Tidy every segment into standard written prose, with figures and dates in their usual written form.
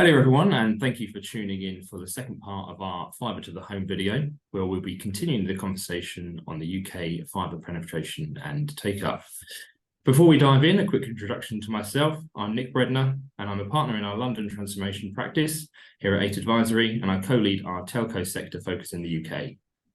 Hello everyone, and thank you for tuning in for the second part of our Fibre to the Home video, where we'll be continuing the conversation on the UK fibre penetration and take-up. Before we dive in, a quick introduction to myself. I'm Nick Breadner, and I'm a partner in our London transformation practice here at 8 Advisory, and I co-lead our telco sector focus in the UK.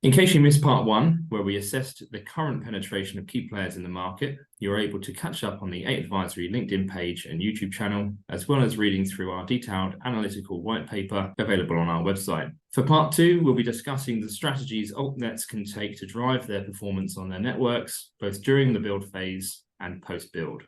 In case you missed part one, where we assessed the current penetration of key players in the market, you're able to catch up on the 8 Advisory LinkedIn page and YouTube channel, as well as reading through our detailed analytical white paper available on our website. For part two, we'll be discussing the strategies Altnets can take to drive their performance on their networks, both during the build phase and post-build.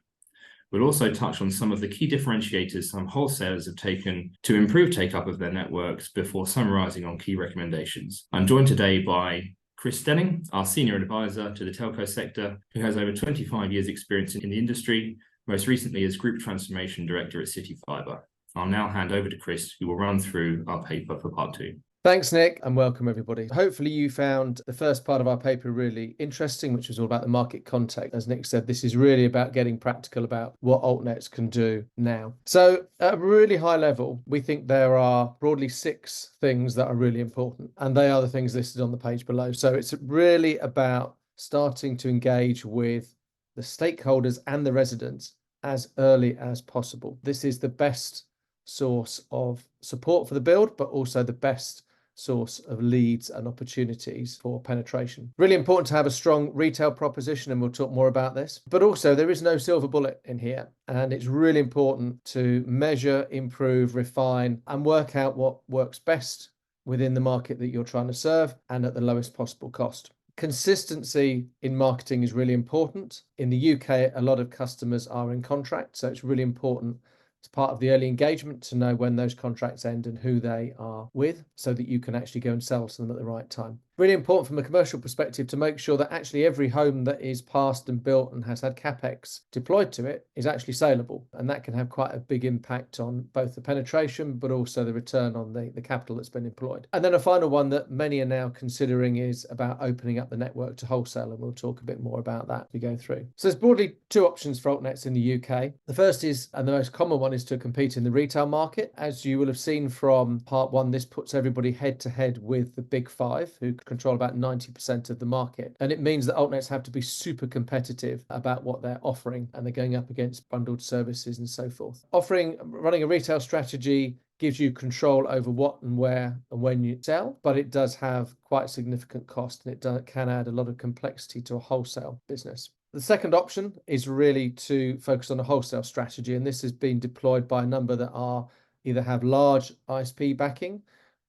We'll also touch on some of the key differentiators some wholesalers have taken to improve take-up of their networks before summarising on key recommendations. I'm joined today by Chris Stening, our Senior Advisor to the telco sector, who has over 25 years experience in the industry, most recently as Group Transformation Director at City Fibre. I'll now hand over to Chris, who will run through our paper for part two. Thanks, Nick, and welcome everybody. Hopefully you found the first part of our paper really interesting, which was all about the market context. As Nick said, this is really about getting practical about what Altnets can do now. So at a really high level, we think there are broadly 6 things that are really important, and they are the things listed on the page below. So it's really about starting to engage with the stakeholders and the residents as early as possible. This is the best source of support for the build, but also the best source of leads and opportunities for penetration. Really important to have a strong retail proposition, and we'll talk more about this. But also there is no silver bullet in here, and it's really important to measure, improve, refine, and work out what works best within the market that you're trying to serve and at the lowest possible cost. Consistency in marketing is really important. In the UK, a lot of customers are in contract, so it's really important as part of the early engagement to know when those contracts end and who they are with, so that you can actually go and sell to them at the right time. Really important from a commercial perspective to make sure that actually every home that is passed and built and has had CapEx deployed to it is actually saleable. And that can have quite a big impact on both the penetration, but also the return on the capital that's been employed. And then a final one that many are now considering is about opening up the network to wholesale. And we'll talk a bit more about that as we go through. So there's broadly 2 options for Altnets in the UK. The first is, and the most common one, is to compete in the retail market. As you will have seen from part 1, this puts everybody head to head with the big 5, who control about 90% of the market. And it means that Altnets have to be super competitive about what they're offering, and they're going up against bundled services and so forth. Running a retail strategy gives you control over what and where and when you sell, but it does have quite significant cost, and it can add a lot of complexity to a wholesale business. The second option is really to focus on a wholesale strategy, and this has been deployed by a number that either have large ISP backing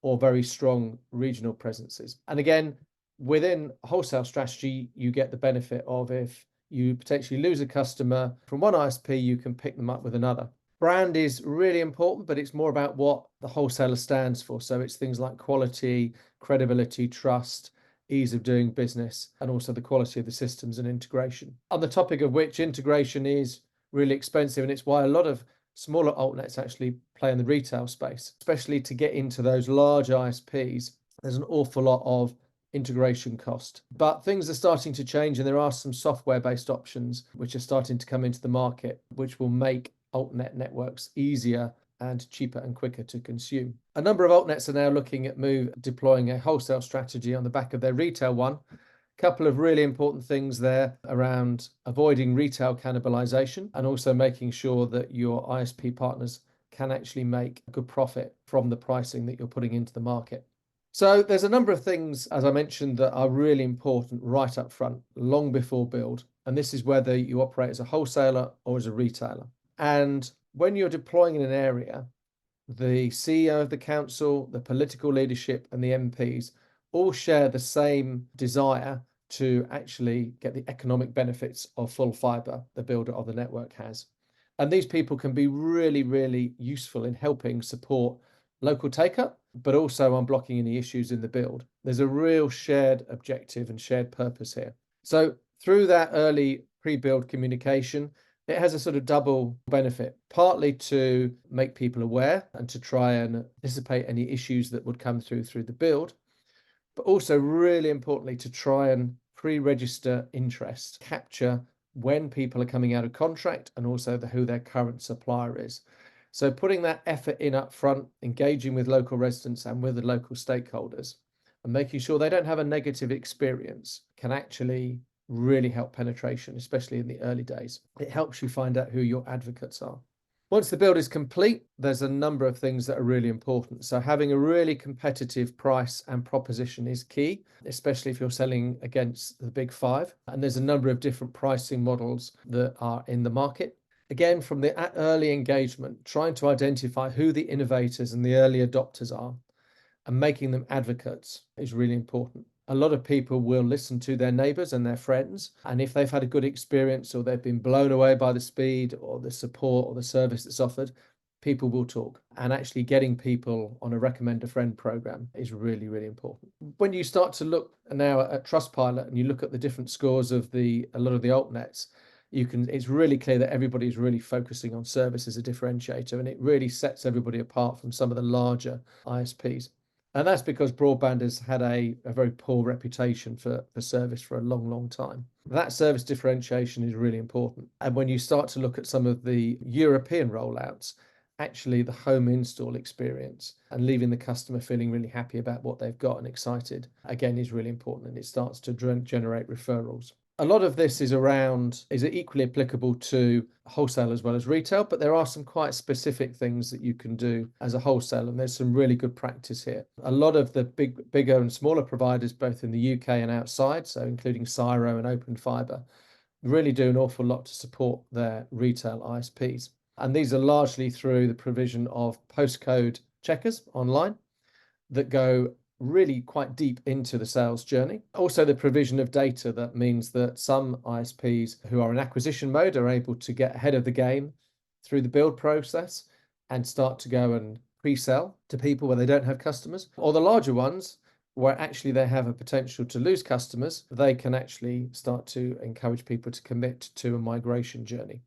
or very strong regional presences. And again, within wholesale strategy, you get the benefit of, if you potentially lose a customer from one ISP, you can pick them up with another. Brand is really important, but it's more about what the wholesaler stands for. So it's things like quality, credibility, trust, ease of doing business, and also the quality of the systems and integration. On the topic of which, integration is really expensive, and it's why a lot of smaller Altnets actually play in the retail space, especially to get into those large ISPs. There's an awful lot of integration cost, but things are starting to change, and there are some software-based options which are starting to come into the market, which will make Altnet networks easier and cheaper and quicker to consume. A number of Altnets are now looking at deploying a wholesale strategy on the back of their retail one. Couple of really important things there around avoiding retail cannibalization, and also making sure that your ISP partners can actually make a good profit from the pricing that you're putting into the market. So there's a number of things, as I mentioned, that are really important right up front, long before build. And this is whether you operate as a wholesaler or as a retailer. And when you're deploying in an area, the CEO of the council, the political leadership, and the MPs all share the same desire to actually get the economic benefits of full fibre the builder of the network has. And these people can be really, really useful in helping support local take-up, but also unblocking any issues in the build. There's a real shared objective and shared purpose here. So through that early pre-build communication, it has a sort of double benefit, partly to make people aware and to try and anticipate any issues that would come through the build, but also really importantly to try and pre-register interest, capture when people are coming out of contract, and also who their current supplier is. So putting that effort in up front, engaging with local residents and with the local stakeholders, and making sure they don't have a negative experience can actually really help penetration, especially in the early days. It helps you find out who your advocates are. Once the build is complete, there's a number of things that are really important. So having a really competitive price and proposition is key, especially if you're selling against the big five. And there's a number of different pricing models that are in the market. Again, from the early engagement, trying to identify who the innovators and the early adopters are and making them advocates is really important. A lot of people will listen to their neighbors and their friends. And if they've had a good experience or they've been blown away by the speed or the support or the service that's offered, people will talk. And actually getting people on a recommend a friend program is really, really important. When you start to look now at Trustpilot and you look at the different scores of a lot of the Altnets, it's really clear that everybody is really focusing on service as a differentiator, and it really sets everybody apart from some of the larger ISPs. And that's because broadband has had a very poor reputation for service for a long, long time. That service differentiation is really important. And when you start to look at some of the European rollouts, actually the home install experience and leaving the customer feeling really happy about what they've got and excited, again, is really important. And it starts to generate referrals. A lot of this is equally applicable to wholesale as well as retail, but there are some quite specific things that you can do as a wholesale, and there's some really good practice here. A lot of the bigger and smaller providers, both in the UK and outside, so including Cyro and Open Fibre, really do an awful lot to support their retail ISPs. And these are largely through the provision of postcode checkers online that go really quite deep into the sales journey. Also, the provision of data that means that some ISPs who are in acquisition mode are able to get ahead of the game through the build process and start to go and pre-sell to people where they don't have customers. Or the larger ones, where actually they have a potential to lose customers, they can actually start to encourage people to commit to a migration journey.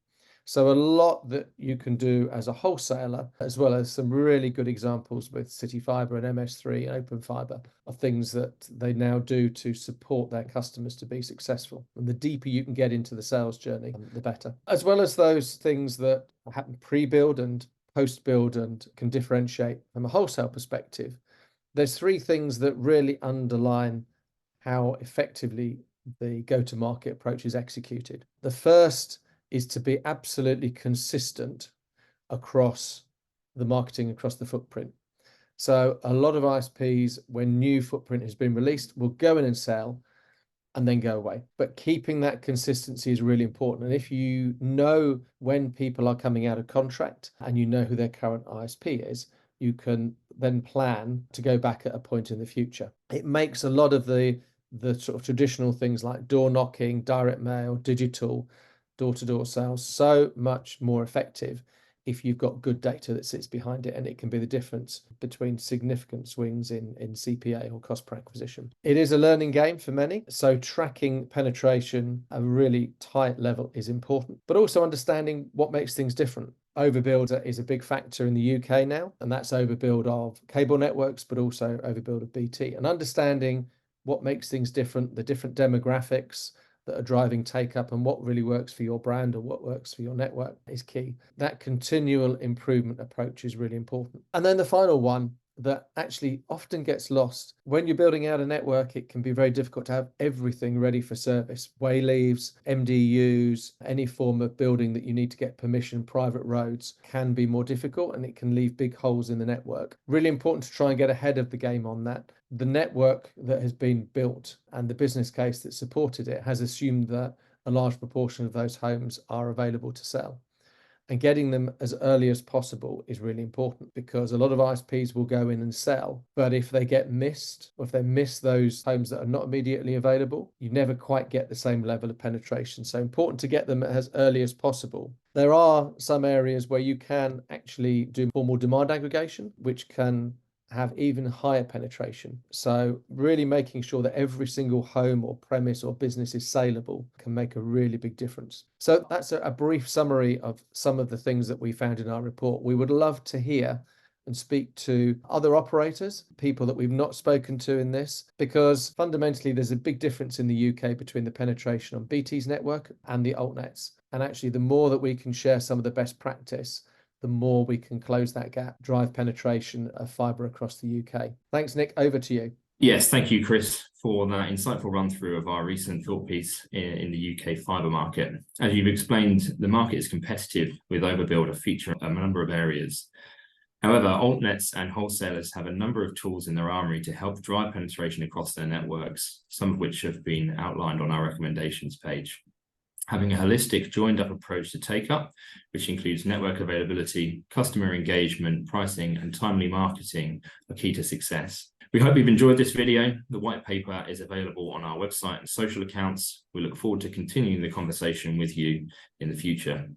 So a lot that you can do as a wholesaler, as well as some really good examples with CityFibre and MS3 and Open Fibre of things that they now do to support their customers to be successful. And the deeper you can get into the sales journey, the better. As well as those things that happen pre-build and post-build and can differentiate from a wholesale perspective, there's three things that really underline how effectively the go-to-market approach is executed. The first is to be absolutely consistent across the marketing, across the footprint. So a lot of ISPs, when new footprint has been released, will go in and sell and then go away. But keeping that consistency is really important. And if you know when people are coming out of contract and you know who their current ISP is, you can then plan to go back at a point in the future. It makes a lot of the sort of traditional things like door knocking, direct mail, digital, door-to-door sales so much more effective if you've got good data that sits behind it, and it can be the difference between significant swings in CPA or cost per acquisition. It is a learning game for many, so tracking penetration at a really tight level is important, but also understanding what makes things different. Overbuild is a big factor in the UK now, and that's overbuild of cable networks, but also overbuild of BT, and understanding what makes things different, the different demographics that are driving take up and what really works for your brand or what works for your network is key. That continual improvement approach is really important. And then the final one that actually often gets lost. When you're building out a network, it can be very difficult to have everything ready for service. Wayleaves, MDUs, any form of building that you need to get permission, private roads can be more difficult, and it can leave big holes in the network. Really important to try and get ahead of the game on that. The network that has been built and the business case that supported it has assumed that a large proportion of those homes are available to sell. And getting them as early as possible is really important, because a lot of ISPs will go in and sell, but if they get missed, or if they miss those homes that are not immediately available, you never quite get the same level of penetration. So important to get them as early as possible. There are some areas where you can actually do formal demand aggregation, which can have even higher penetration. So really making sure that every single home or premise or business is saleable can make a really big difference. So that's a brief summary of some of the things that we found in our report. We would love to hear and speak to other operators, people that we've not spoken to in this, because fundamentally there's a big difference in the UK between the penetration on BT's network and the Altnets. And actually, the more that we can share some of the best practice, the more we can close that gap, drive penetration of fibre across the UK. Thanks, Nick. Over to you. Yes, thank you, Chris, for that insightful run through of our recent thought piece in the UK fibre market. As you've explained, the market is competitive with overbuild a feature in a number of areas. However, Altnets and wholesalers have a number of tools in their armory to help drive penetration across their networks, some of which have been outlined on our recommendations page. Having a holistic, joined-up approach to take-up, which includes network availability, customer engagement, pricing, and timely marketing, are key to success. We hope you've enjoyed this video. The white paper is available on our website and social accounts. We look forward to continuing the conversation with you in the future.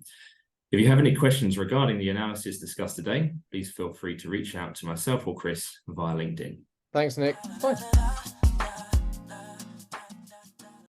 If you have any questions regarding the analysis discussed today, please feel free to reach out to myself or Chris via LinkedIn. Thanks, Nick. Bye.